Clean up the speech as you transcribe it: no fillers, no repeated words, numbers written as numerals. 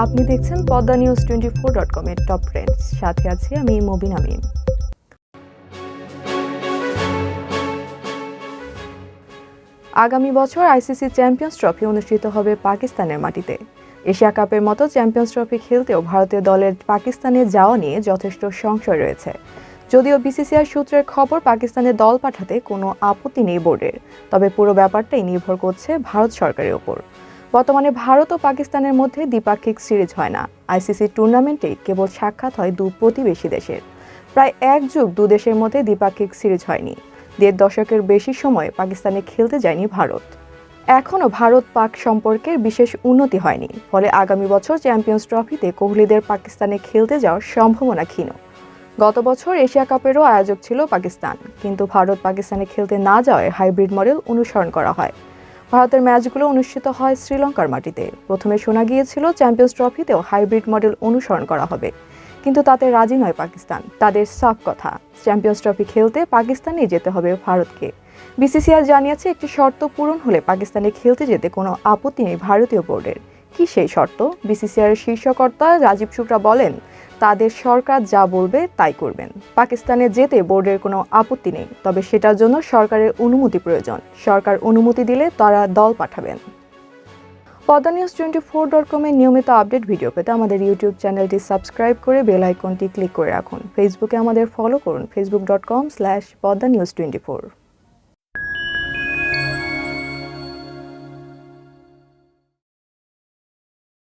আপনি দেখছেন Padma news 24.com এর টপ ট্রেন্ডস। সাথে আছি আমি মবিন আমিন। আগামী বছর আইসিসি চ্যাম্পিয়ন্স ট্রফি অনুষ্ঠিত হবে পাকিস্তানের মাটিতে। এশিয়া কাপের মতো চ্যাম্পিয়ন্স ট্রফি খেলতেও ভারতীয় দলের পাকিস্তানে যাওয়া নিয়ে যথেষ্ট সংশয় রয়েছে। যদিও বিসিসিআই সূত্রের খবর পাকিস্তানে দল পাঠাতে কোনো আপত্তি নেই বোর্ডের, তবে পুরো ব্যাপারটাই নির্ভর করছে ভারত সরকারের ওপর। বর্তমানে ভারত ও পাকিস্তানের মধ্যে দ্বিপাক্ষিক সিরিজ হয় না। আইসিসি টুর্নামেন্টেই কেবল সাক্ষাৎ হয় দু প্রতিবেশী দেশের। প্রায় এক যুগ দু দেশের মধ্যে দ্বিপাক্ষিক সিরিজ হয়নি। ১.৫ দশকের বেশি সময় পাকিস্তানে খেলতে যায়নি ভারত। এখনও ভারত পাক সম্পর্কের বিশেষ উন্নতি হয়নি, ফলে আগামী বছর চ্যাম্পিয়ন্স ট্রফিতে কোহলিদের পাকিস্তানে খেলতে যাওয়ার সম্ভাবনা ক্ষীণ। গত বছর এশিয়া কাপেরও আয়োজক ছিল পাকিস্তান, কিন্তু ভারত পাকিস্তানে খেলতে না যাওয়ায় হাইব্রিড মডেল অনুসরণ করা হয়। ভারতের ম্যাচগুলো অনুষ্ঠিত হয় শ্রীলঙ্কার মাটিতে। প্রথমে শোনা গিয়েছিল চ্যাম্পিয়ন্স ট্রফিতেও হাইব্রিড মডেল অনুসরণ করা হবে, কিন্তু তাতে রাজি নয় পাকিস্তান। তাদের সাফ কথা, চ্যাম্পিয়ন্স ট্রফি খেলতে পাকিস্তানেই যেতে হবে ভারতকে। বিসিসিআই জানিয়েছে একটি শর্ত পূরণ হলে পাকিস্তানে খেলতে যেতে কোনো আপত্তি নেই ভারতীয় বোর্ডের। কি সেই শর্ত? বিসিসিআইয়ের শীর্ষকর্তা রাজীব শুক্লা বলেন, তাদের সরকার যা বলবে তাই করবেন। পাকিস্তানে যেতে বোর্ডের কোনো আপত্তি নেই, তবে সেটার জন্য সরকারের অনুমতি প্রয়োজন। সরকার অনুমতি দিলে তারা দল পাঠাবেন। পদ্মা নিউজ 24.com এর নিয়মিত আপডেট ভিডিও পেতে আমাদের ইউটিউব চ্যানেলটি সাবস্ক্রাইব করে বেল আইকনটি ক্লিক করে রাখুন। ফেসবুকে আমাদের ফলো করুন, facebook.com/poddanews24।